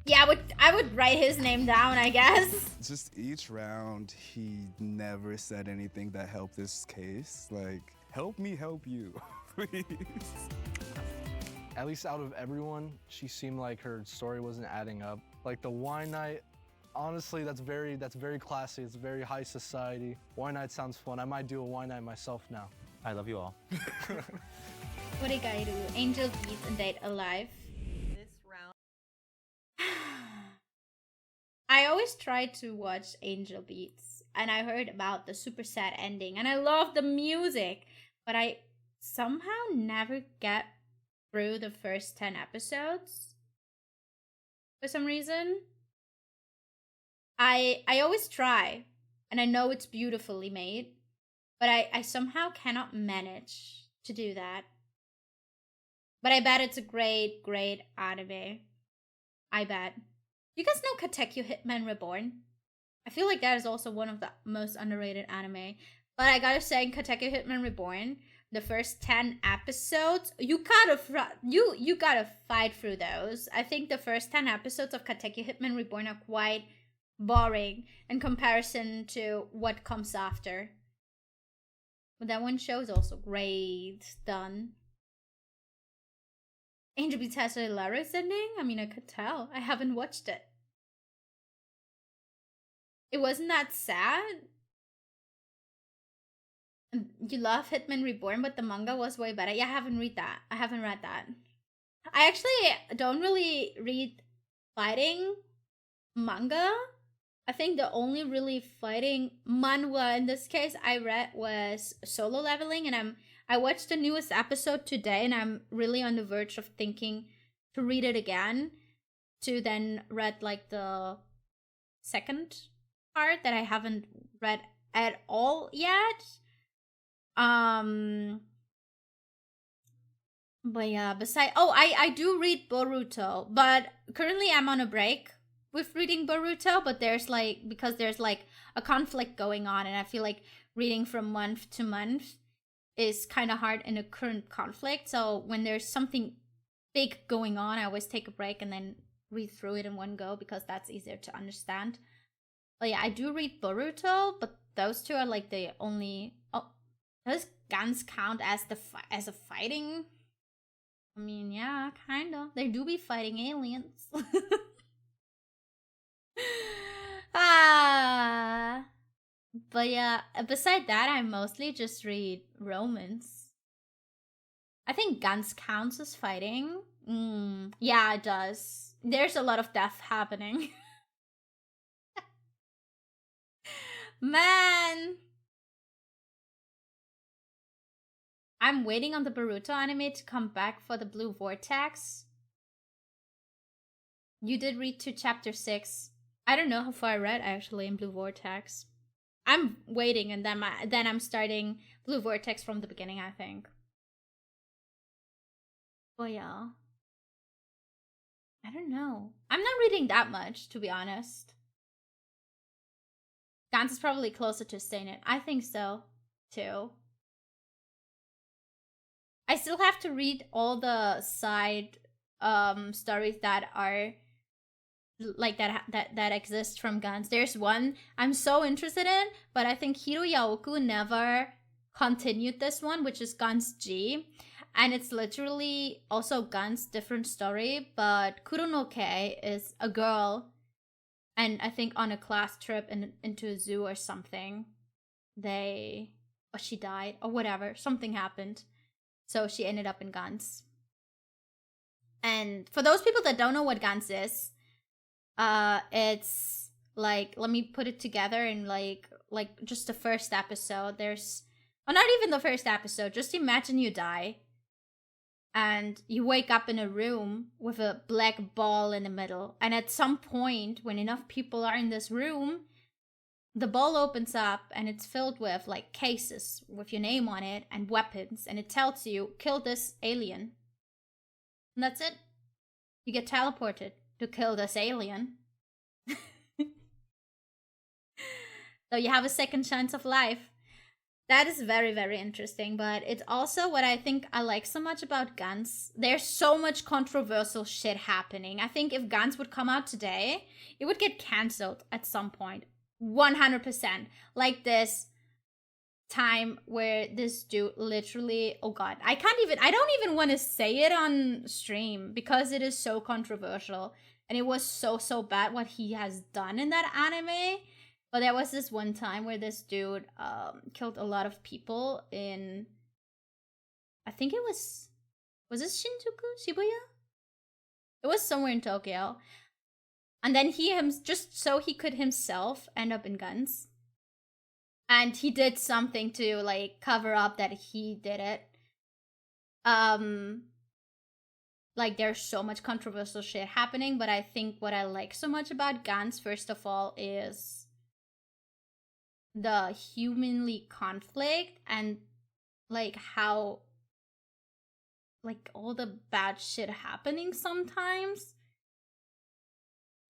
yeah, I would write his name down, I guess. Just each round, he never said anything that helped this case. Like, help me help you, please. At least out of everyone, she seemed like her story wasn't adding up. Like the wine night, honestly, that's very classy. It's very high society. Wine night sounds fun. I might do a wine night myself now. I love you all. Oregairu, Angel Beats, and Date Alive. This round. I always try to watch Angel Beats, and I heard about the super sad ending, and I love the music, but I somehow never get through the first 10 episodes for some reason. I always try, and I know it's beautifully made, but I somehow cannot manage to do that. But I bet it's a great, great anime. I bet. You guys know Katekyo Hitman Reborn? I feel like that is also one of the most underrated anime. But I gotta say, Katekyo Hitman Reborn, the first 10 episodes, you gotta fight through those. I think the first 10 episodes of Katekyo Hitman Reborn are quite boring in comparison to what comes after. But that one show is also great done. Angel Beats has a hilarious ending? I mean, I could tell. I haven't watched it. It wasn't that sad? You love Hitman Reborn, but the manga was way better. Yeah, I haven't read that. I actually don't really read fighting manga. I think the only really fighting manhwa in this case I read was Solo Leveling, and I watched the newest episode today, and I'm really on the verge of thinking to read it again, to then read like the second part that I haven't read at all yet. But yeah, I do read Boruto, but currently I'm on a break with reading Boruto, but there's like a conflict going on, and I feel like reading from month to month is kind of hard in a current conflict. So when there's something big going on, I always take a break and then read through it in one go, because that's easier to understand. But yeah, I do read Boruto, but those two are like the only. Oh, does guns count as as a fighting? I mean, yeah, kinda. They do be fighting aliens. But yeah, beside that, I mostly just read romance. I think guns counts as fighting. Yeah, it does. There's a lot of death happening. Man! I'm waiting on the Boruto anime to come back for the Blue Vortex. You did read to chapter 6. I don't know how far I read actually in Blue Vortex. I'm waiting, and then I'm starting Blue Vortex from the beginning, I think. But yeah. I don't know. I'm not reading that much, to be honest. Gans is probably closer to Seinen. I think so, too. I still have to read all the side stories that are like that exist from Guns. There's one I'm so interested in, but I think Hiro Yaoku never continued this one, which is Guns G. And it's literally also Guns' different story, but Kuro no Kei is a girl, And I think on a class trip into a zoo or something, or she died or whatever, something happened. So she ended up in Guns. And for those people that don't know what Guns is, it's like, let me put it together in like just the first episode. Not even the first episode, just imagine you die and you wake up in a room with a black ball in the middle. And at some point, when enough people are in this room, the ball opens up and it's filled with like cases with your name on it and weapons. And it tells you, kill this alien. And that's it. You get teleported to kill this alien. So you have a second chance of life. That is very, very interesting, but it's also what I think I like so much about Guns. There's so much controversial shit happening. I think if Guns would come out today, it would get cancelled at some point. 100%. Like this time where this dude literally, oh god, I don't even want to say it on stream because it is so controversial. And it was so bad what he has done in that anime. But there was this one time where this dude killed a lot of people in, I think it was it Shinjuku? Shibuya? It was somewhere in Tokyo. And then just so he could himself end up in Guns. And he did something to like cover up that he did it. Like there's so much controversial shit happening, but I think what I like so much about Guns, first of all, is the humanly conflict and like how like all the bad shit happening sometimes.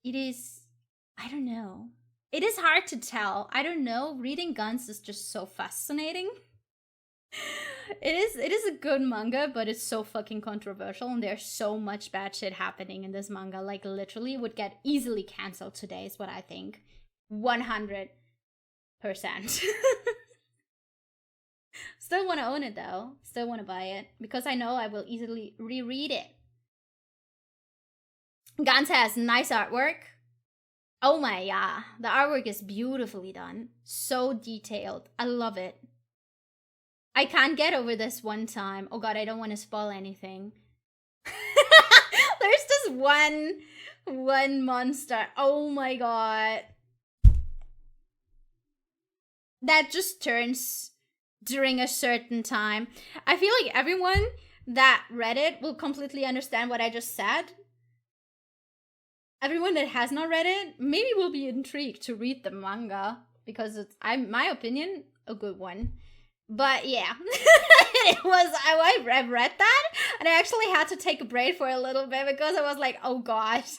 It is, I don't know. It is hard to tell. I don't know. Reading Guns is just so fascinating. It is a good manga, but it's so fucking controversial and there's so much bad shit happening in this manga. Like literally would get easily cancelled today is what I think. 100%. Still want to own it though. Still want to buy it because I know I will easily reread it. Guns has nice artwork. Oh my, yeah. The artwork is beautifully done. So detailed. I love it. I can't get over this one time. Oh god, I don't want to spoil anything. There's this one monster. Oh my god. That just turns during a certain time. I feel like everyone that read it will completely understand what I just said. Everyone that has not read it maybe will be intrigued to read the manga because it's, my opinion, a good one. But yeah, I read that and I actually had to take a break for a little bit because I was like, oh gosh,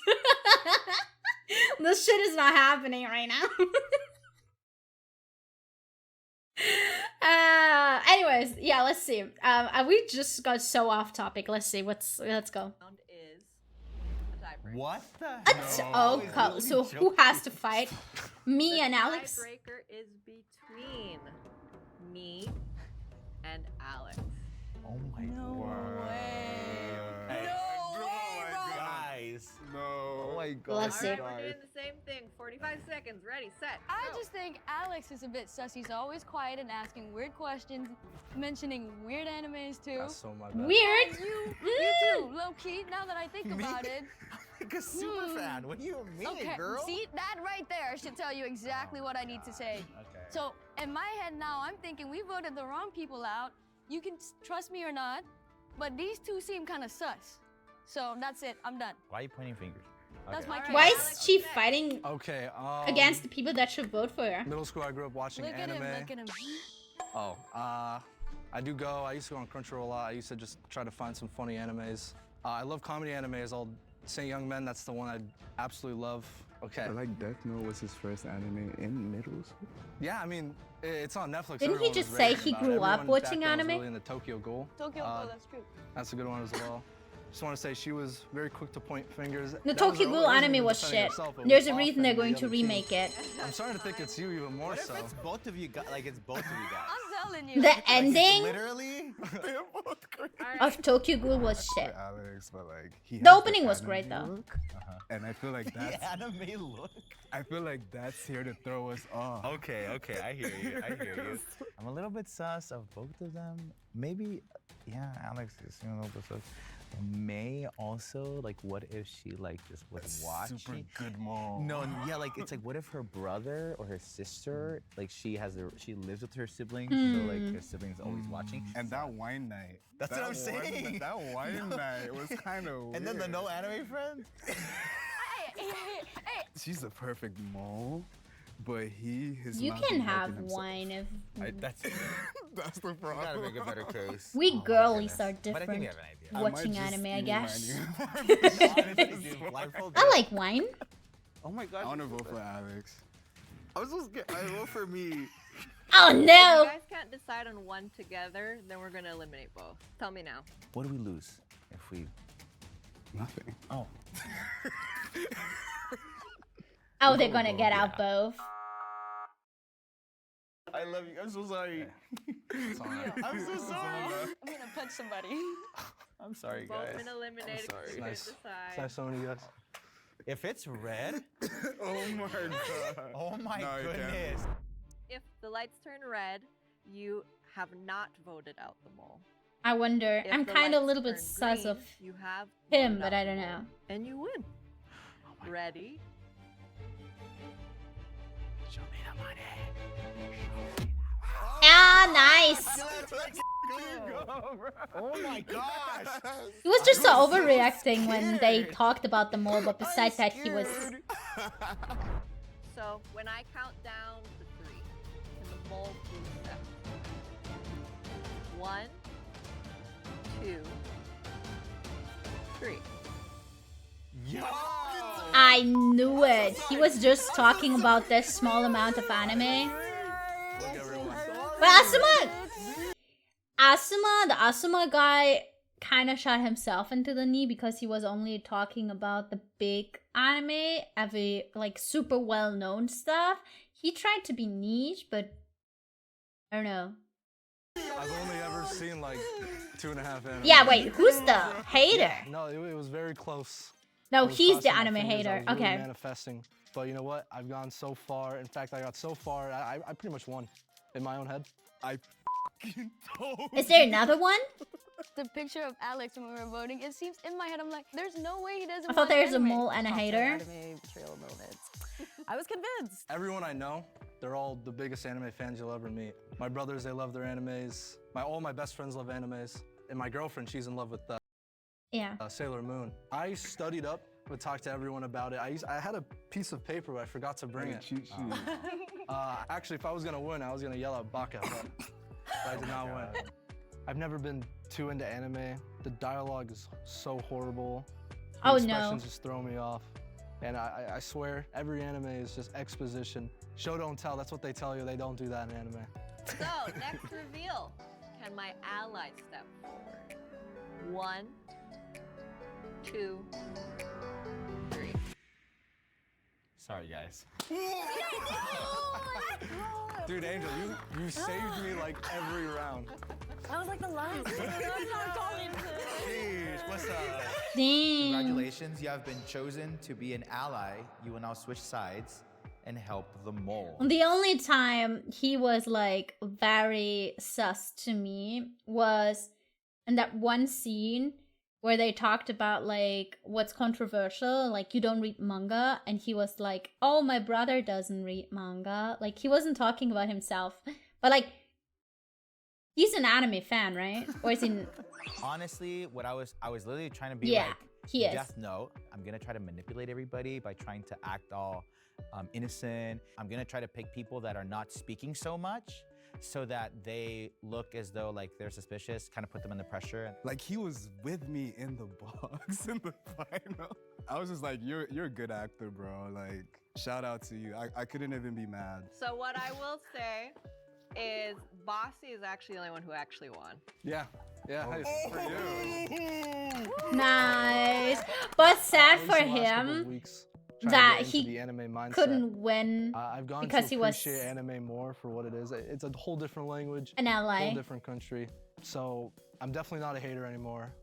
this shit is not happening right now. Anyways, yeah, let's see. We just got so off topic. Let's go. Is a tiebreaker. What the hell? Oh, so who has to fight? Me and Alex? The tiebreaker is between me and Alex. Oh my No way. Guys. No. Oh my god. Let's see. Alright, we're doing the same thing. 45 seconds. Ready, set, I go. just think Alex is a bit sus. He's always quiet and asking weird questions, mentioning weird animes too. That's so my bad. Weird. And you too, low key. Now that I think Me? about it. Like a super fan. What do you mean, Okay, girl? see that right there should tell you exactly what I need to say. Okay. So in my head now, I'm thinking we voted the wrong people out. You can trust me or not, but these two seem kind of sus. So that's it. I'm done. Why are you pointing fingers? That's my case. Why is she fighting Okay, against the people that should vote for her? middle school, I grew up watching Look at anime. him. Look at him. Oh, I used to go on Crunchyroll a lot. I used to just try to find some funny animes. I love comedy animes. I'll say Young Men, that's the one I absolutely love. Okay. I like Death Note was his first anime in middle school. Yeah, I mean, it's on Netflix. Didn't he Everyone just was say raving he about it. grew up Everyone back watching then was anime? really into Tokyo Ghoul. Tokyo Ghoul, that's true. That's a good one as well. Just want to say she was very quick to point fingers. The That was Tokyo her- Ghoul it wasn't anime even was defending shit. herself, it was There's a reason they're offending going the to other team. remake it. I'm starting to think it's you even more What so. if it's both of you guys? Like it's both of you guys. I'm telling you. The Like, it's ending literally. They're both great. of Tokyo Ghoul was For shit. Alex, but like he The has opening was great, anime though. look, and I feel like that's The anime look. I feel like that's here to throw us off. Okay, I hear you. I hear you. I'm a little bit sus of both of them. Maybe, yeah, Alex is a little bit sus. May also, like, what if she, like, just was watching? Super good mom. No, yeah, like, it's like, what if her brother or her sister, like, she lives with her siblings, so, like, her siblings always watching. And that wine night. That's what I'm saying. That wine night was kind of weird. And then the no anime friend? She's the perfect mole, but his You mouth can is have helping himself. wine if That's That's the gotta problem. make a better case. we Oh my girlies goodness. are But I think we different. have an idea. I might Watching just anime, I eat guess. mine. Honestly, dude, blindfold I girl. like wine. Oh my god. I want to vote for Alex. I was just I vote for me. Oh If you no! guys can't decide on one together, then we're gonna eliminate both. Tell me now. What do we lose if we? Nothing. Oh. Oh, they're gonna get out both. I love you. I'm so sorry. It's all right. I'm so sorry. I'm gonna punch somebody. I'm sorry, Both guys. been eliminated. sorry. You It's can nice. It's decide. nice knowing you guys. If it's red, Oh my god. oh my No, you can't. goodness. If the lights turn red, you have not voted out the mole. I wonder. If I'm the kind of a lights little bit turn sus green, of you have him, voted but out I the don't mole, know. And you win. Oh Ready? Show me the money. Ah, nice. Oh my gosh. He was just so overreacting when they talked about the mole, but besides that, he was. So when I count down to 3, and the mole please step. 1, 2, 3. Yo. I knew it. He was just talking about this small amount of anime. But the Asuma guy kind of shot himself into the knee because he was only talking about the big anime, every like super well-known stuff. He tried to be niche, but I don't know. I've only ever seen like 2.5 anime. Yeah, wait, who's the hater? No, it was very close. No, I was he's the crossing my anime fingers, I hater. was really Okay. manifesting. But you know what? I've gone so far. In fact, I got so far. I pretty much won in my own head. I f***ing told Is there another one? The picture of Alex when we were voting, it seems in my head, I'm like, there's no way he doesn't I thought watch there's a anime. mole and a Top 10 hater. Anime betrayal moments. I was convinced. Everyone I know, they're all the biggest anime fans you'll ever meet. My brothers, they love their animes. All my best friends love animes. And my girlfriend, she's in love with Yeah. Sailor Moon. I studied up, but talked to everyone about it. I had a piece of paper, but I forgot to bring it. cheat sheet. Actually, if I was gonna win, I was gonna yell out Baka, but I did not win. I've never been too into anime. The dialogue is so horrible. The Oh, no. expressions just throw me off. And I swear, every anime is just exposition. Show don't tell, that's what they tell you. They don't do that in anime. So, next reveal. Can my ally step forward? 1, 2, 3. Sorry, guys. Dude, Angel, you saved me like every round. I was like the last. Sheesh, what's up? Damn. Congratulations, you have been chosen to be an ally. You will now switch sides and help the mole. The only time he was like very sus to me was in that one scene where they talked about like what's controversial, like you don't read manga, and he was like, "Oh, my brother doesn't read manga." Like he wasn't talking about himself, but like he's an anime fan, right? Or is he? Honestly, what I was literally trying to be Yeah, like, he is. Death Note. I'm gonna try to manipulate everybody by trying to act all innocent. I'm gonna try to pick people that are not speaking so much, so that they look as though like they're suspicious. Kind of put them under pressure. Like he was with me in the box in the final. I was just like, you're a good actor, bro. Like, shout out to you. I couldn't even be mad. So, what I will say is Bossy is actually the only one who actually won. Yeah, Yeah, hey, For you. Nice. But sad At for least in the last couple of him weeks, trying to that get into he the anime mindset. couldn't win I've gone because to he was appreciate anime more for what it is. It's a whole different language, an whole ally. different country. So I'm definitely not a hater anymore.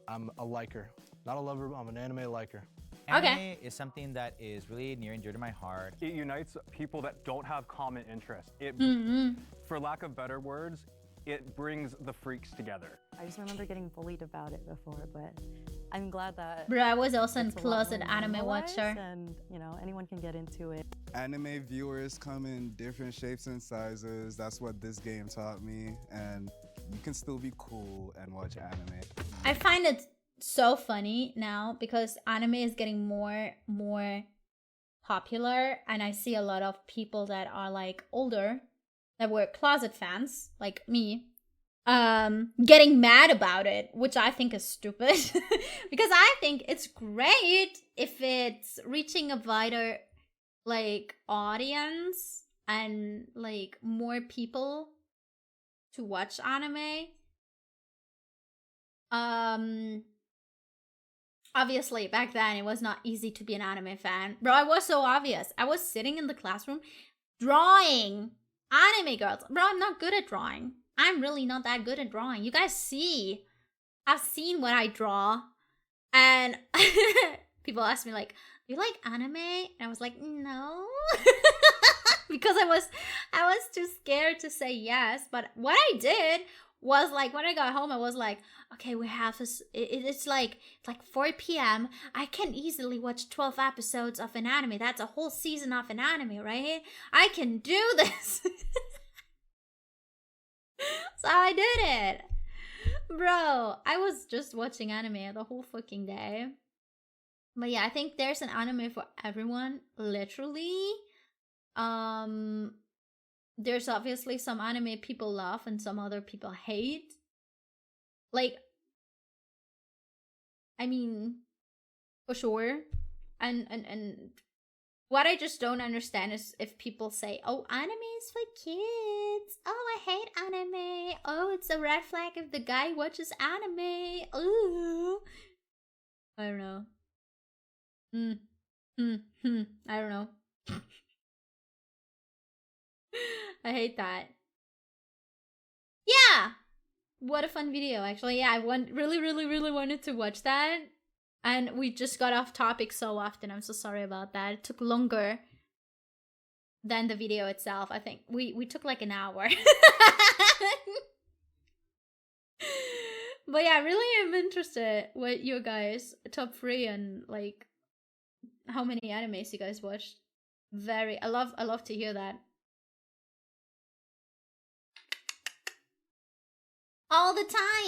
I'm a liker. Not a lover, I'm an anime liker. Anime Okay. is something that is really near and dear to my heart. It unites people that don't have common interests. It, Mm-hmm. for lack of better words, it brings the freaks together. I just remember getting bullied about it before, but I'm glad that Bro, I was also a it's a lot closet more anime normalized watcher. and anyone can get into it. Anime viewers come in different shapes and sizes. That's what this game taught me. And you can still be cool and watch anime. I find it so funny now because anime is getting more popular, and I see a lot of people that are like older that were closet fans like me getting mad about it, which I think is stupid because I think it's great if it's reaching a wider like audience and like more people to watch anime. Obviously back then it was not easy to be an anime fan. Bro, I was so obvious. I was sitting in the classroom drawing anime girls. Bro, I'm not good at drawing. I'm really not that good at drawing. You guys see. I've seen what I draw. And people ask me like, "Do you like anime?" And I was like, "No." Because I was too scared to say yes. But what I did was like when I got home, I was like, okay, we have this. It's like 4 p.m. I can easily watch 12 episodes of an anime. That's a whole season of an anime, right? I can do this. So I did it. Bro, I was just watching anime the whole fucking day. But yeah, I think there's an anime for everyone, literally. There's obviously some anime people love and some other people hate. Like, I mean, for sure. And what I just don't understand is if people say, "Oh, anime is for kids. Oh, I hate anime. Oh, it's a red flag if the guy watches anime. Ooh." I don't know. I don't know. I hate that. Yeah! What a fun video, actually. Yeah, I really wanted to watch that. And we just got off topic so often. I'm so sorry about that. It took longer than the video itself. I think we took like an hour. But yeah, I really am interested what your guys' top 3 and like how many animes you guys watched. I love to hear that. All the time.